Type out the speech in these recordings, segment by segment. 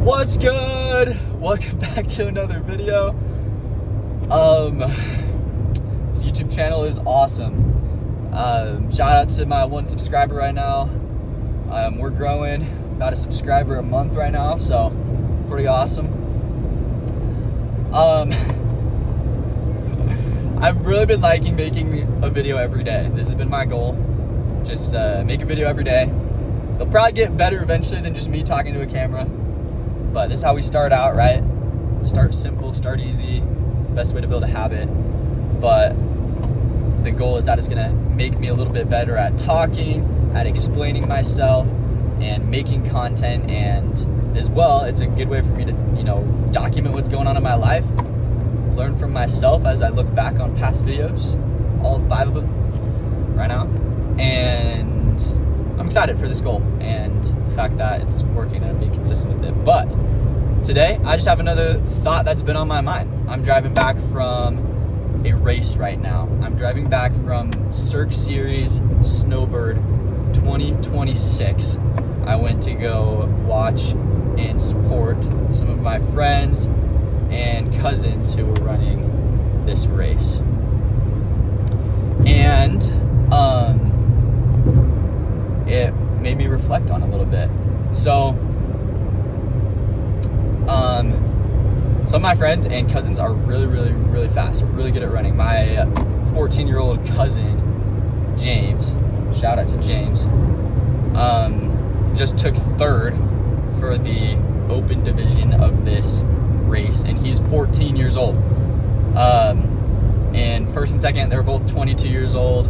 What's good? Welcome back to another video. This YouTube channel is awesome. Shout out to my 1 subscriber right now. We're growing about a subscriber a month right now, so pretty awesome. I've really been liking making a video every day. This has been my goal. Just make a video every day. They'll probably get better eventually than just me talking to a camera. But this is how we start out, right? Start simple, start easy. It's the best way to build a habit. But the goal is that it's gonna make me a little bit better at talking, at explaining myself, and making content. And as well, it's a good way for me to, document what's going on in my life, learn from myself as I look back on past videos, all 5 of them right now. And I'm excited for this goal and the fact that it's working and I'm being consistent with it. But today, I just have another thought that's been on my mind. I'm driving back from a race right now. I'm driving back from Cirque Series Snowbird 2026. I went to go watch and support some of my friends and cousins who were running this race. And it made me reflect on a little bit. So some of my friends and cousins are really fast, really good at running. My 14-year-old cousin, James, shout out to James, just took 3rd for the open division of this race, and he's 14 years old. And 1st and 2nd, they were both 22 years old,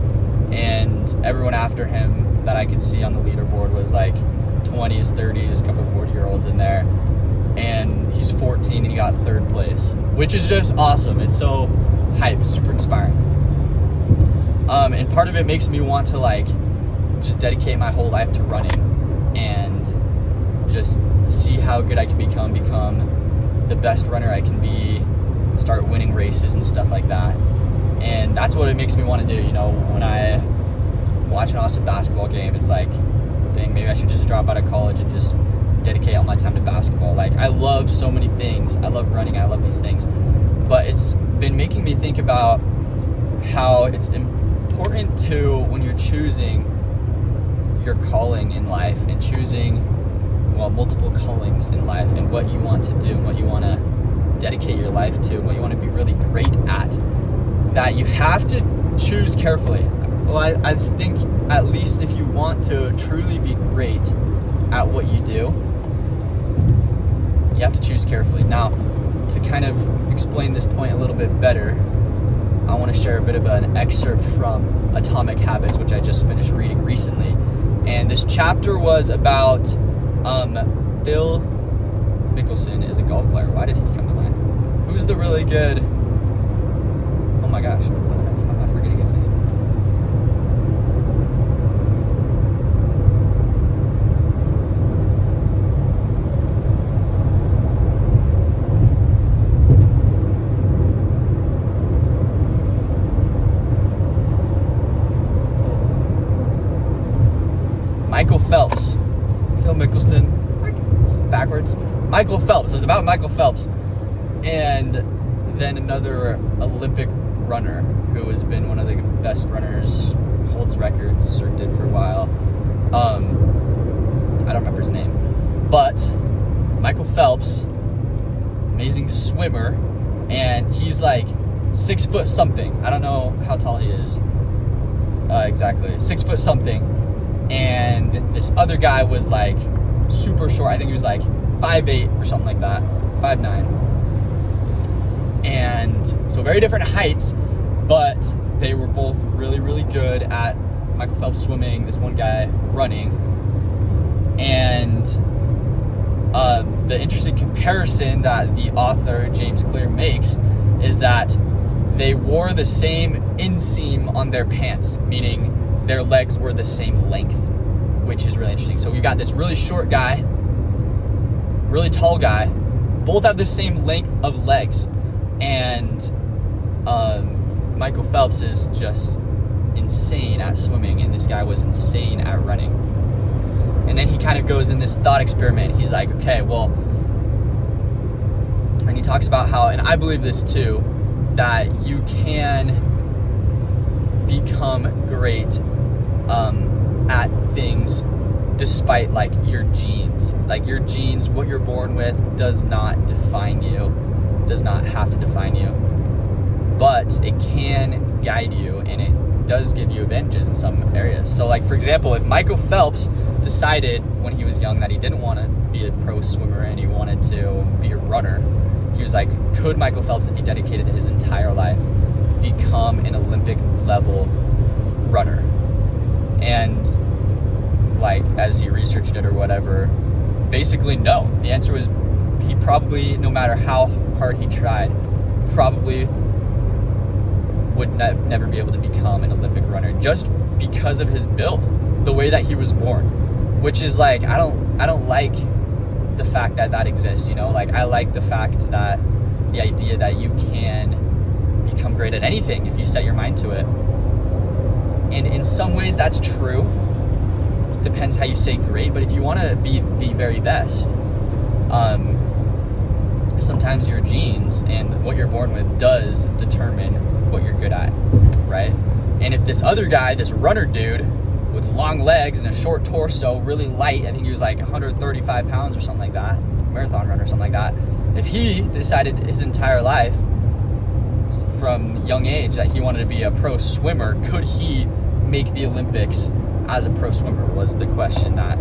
and everyone after him that I could see on the leaderboard was like 20s, 30s, a couple 40-year-olds in there. And he's 14 and he got 3rd place, which is just awesome. It's so hype, super inspiring. And part of it makes me want to just dedicate my whole life to running and just see how good I can become the best runner I can be, start winning races and stuff like that. And that's what it makes me want to do. When I watch an awesome basketball game, it's like, dang, maybe I should just drop out of college and just dedicate all my time to basketball. I love so many things. I love running. I love these things. But it's been making me think about how it's important to, when you're choosing your calling in life and choosing, multiple callings in life and what you want to do and what you want to dedicate your life to and what you want to be really great at, that you have to choose carefully. Well, I think at least if you want to truly be great at what you do, you have to choose carefully. Now, to kind of explain this point a little bit better, I want to share a bit of an excerpt from Atomic Habits, which I just finished reading recently. And this chapter was about Phil Mickelson is a golf player. Why did he come to mind? Who's the really good... Oh my gosh, what the heck? I'm not forgetting his name. Michael Phelps. Phil Mickelson. It's backwards. Michael Phelps. It was about Michael Phelps. And then another Olympic runner who has been one of the best runners, holds records, or did for a while. I don't remember his name. But Michael Phelps, amazing swimmer, and he's like 6 foot something. I don't know how tall he is exactly. 6 foot something. And this other guy was like super short. I think he was like 5'8" or something like that, 5'9". And so very different heights, but they were both really good at Michael Phelps swimming, this one guy running. And the interesting comparison that the author James Clear makes is that they wore the same inseam on their pants, meaning their legs were the same length, which is really interesting. So we've got this really short guy, really tall guy, both have the same length of legs. And Michael Phelps is just insane at swimming, and this guy was insane at running. And then he kind of goes in this thought experiment. He's like, okay, well, And he talks about how, and I believe this too, that you can become great at things despite like your genes. Like your genes, what you're born with, does not define you, does not have to define you, but it can guide you, and it does give you advantages in some areas. So like, for example, if Michael Phelps decided when he was young that he didn't want to be a pro swimmer and he wanted to be a runner, he was like, could Michael Phelps, if he dedicated his entire life, become an Olympic level runner? And like, as he researched it or whatever, basically no. The answer was he probably, no matter how hard he tried, probably would never be able to become an Olympic runner, just because of his build, the way that he was born. Which is like, I don't like the fact that that exists, you know? Like, I like the fact that, the idea that you can become great at anything if you set your mind to it. And in some ways that's true. Depends how you say great, but if you want to be the very best, sometimes your genes and what you're born with does determine what you're good at, right? And if this other guy, this runner dude with long legs and a short torso, really light, I think he was like 135 pounds or something like that, marathon runner or something like that, if he decided his entire life from young age that he wanted to be a pro swimmer, could he make the Olympics as a pro swimmer, was the question that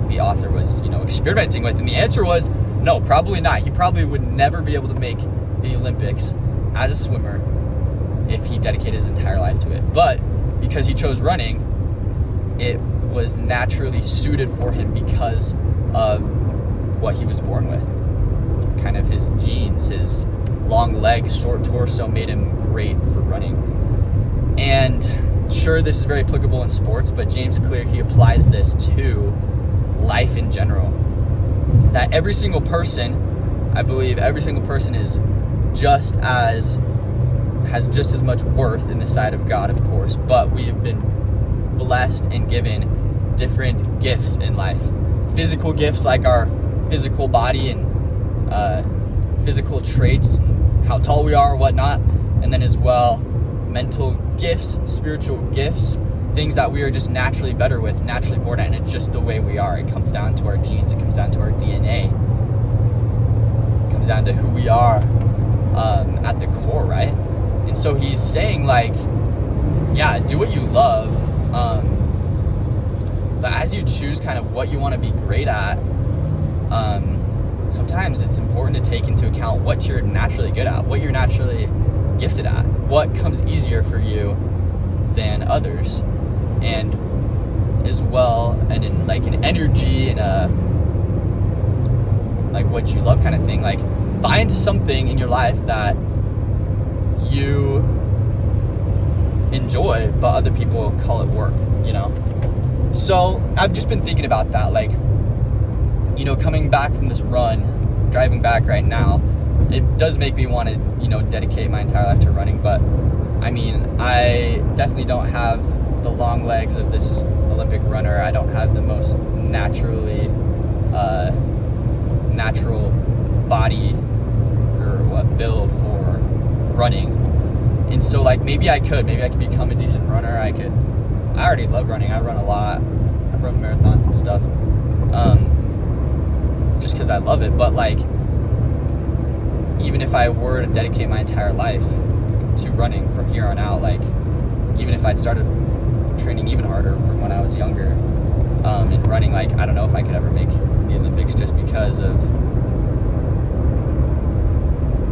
the author was, experimenting with. And the answer was no, probably not. He probably would never be able to make the Olympics as a swimmer if he dedicated his entire life to it. But because he chose running, it was naturally suited for him because of what he was born with. Kind of his genes, his long legs, short torso made him great for running. And sure, this is very applicable in sports, but James Clear, he applies this to life in general. That every single person, I believe every single person has just as much worth in the sight of God, of course, but we have been blessed and given different gifts in life. Physical gifts like our physical body and physical traits, how tall we are, whatnot, and then as well mental gifts, spiritual gifts, things that we are just naturally better with, naturally born at, and it's just the way we are. It comes down to our genes, it comes down to our DNA, it comes down to who we are at the core, right? And so he's saying, like, yeah, do what you love, but as you choose kind of what you want to be great at, sometimes it's important to take into account what you're naturally good at, what you're naturally gifted at, what comes easier for you than others, and as well, and in like an energy and a like what you love kind of thing. Like, find something in your life that you enjoy but other people call it work, So I've just been thinking about that, like, coming back from this run, driving back right now, it does make me want to dedicate my entire life to running. But I mean, I definitely don't have the long legs of this Olympic runner. I don't have the most natural body or build for running. And so, like, maybe I could become a decent runner. I already love running. I run a lot. I run marathons and stuff, just because I love it. But like, even if I were to dedicate my entire life to running from here on out, like, even if I'd started training even harder from when I was younger, and running, like, I don't know if I could ever make the Olympics just because of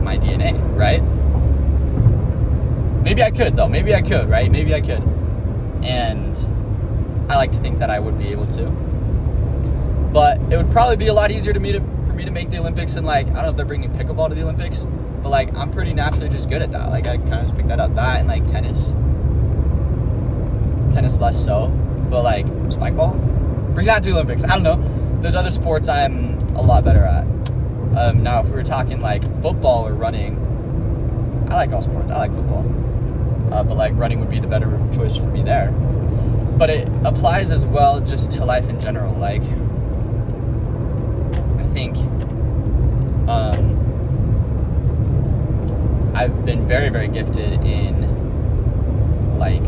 my DNA, right? Maybe I could, though. Maybe I could, right? Maybe I could. And I like to think that I would be able to. But it would probably be a lot easier for me to make the Olympics. And, like, I don't know if they're bringing pickleball to the Olympics, but, like, I'm pretty naturally just good at that. Like, I kind of just pick that up. That and, like, tennis less so. But, like, spike ball, bring that to the Olympics. I don't know. There's other sports I'm a lot better at. Now, if we were talking, like, football or running, I like all sports. I like football. But, like, running would be the better choice for me there. But it applies as well just to life in general. Like, I think very, very gifted in like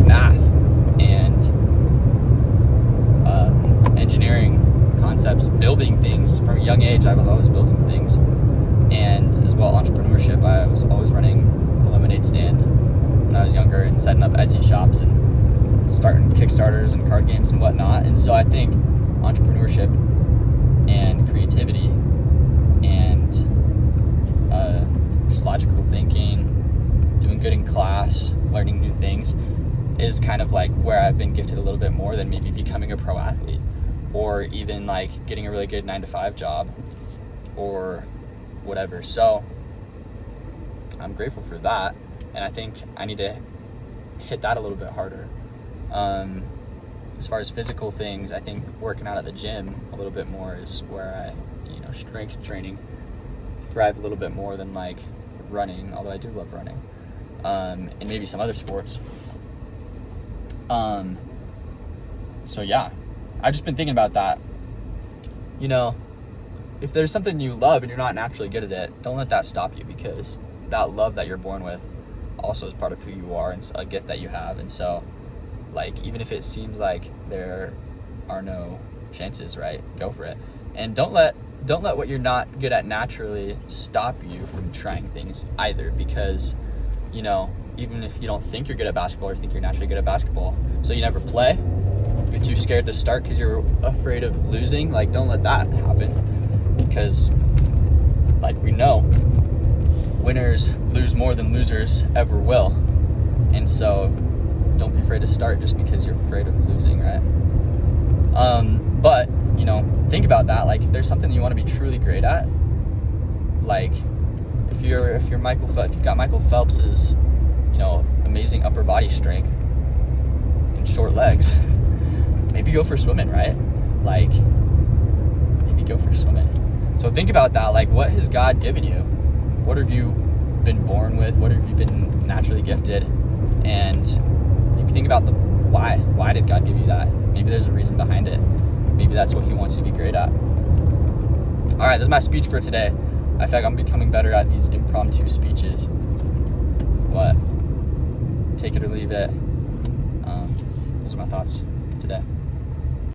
math and engineering concepts, building things from a young age. I was always building things, and as well entrepreneurship. I was always running a lemonade stand when I was younger and setting up Etsy shops and starting Kickstarters and card games and whatnot. And so I think entrepreneurship and creativity and just logical thinking, doing good in class, learning new things is kind of like where I've been gifted a little bit more than maybe becoming a pro athlete, or even like getting a really good 9-to-5 job or whatever. So I'm grateful for that, and I think I need to hit that a little bit harder. As far as physical things, I think working out at the gym a little bit more is where I, strength training, thrive a little bit more than like running, although I do love running, and maybe some other sports. So yeah, I've just been thinking about that. If there's something you love and you're not naturally good at it, don't let that stop you, because that love that you're born with also is part of who you are and a gift that you have. And so, like, even if it seems like there are no chances, right, go for it. And don't let what you're not good at naturally stop you from trying things either, because, even if you don't think you're good at basketball or think you're naturally good at basketball, so you never play, you're too scared to start because you're afraid of losing, like, don't let that happen, because, like we know, winners lose more than losers ever will. And so don't be afraid to start just because you're afraid of losing, right? But think about that. Like, if there's something you want to be truly great at, like if you're Michael Phelps, if you've got Michael Phelps's amazing upper body strength and short legs, maybe go for swimming, right? Like, maybe go for swimming. So think about that. Like, what has God given you? What have you been born with? What have you been naturally gifted? And maybe think about the why. Why did God give you that? Maybe there's a reason behind it. Maybe that's what he wants you to be great at. All right, this is my speech for today. I feel like I'm becoming better at these impromptu speeches. What? Take it or leave it. Those are my thoughts today.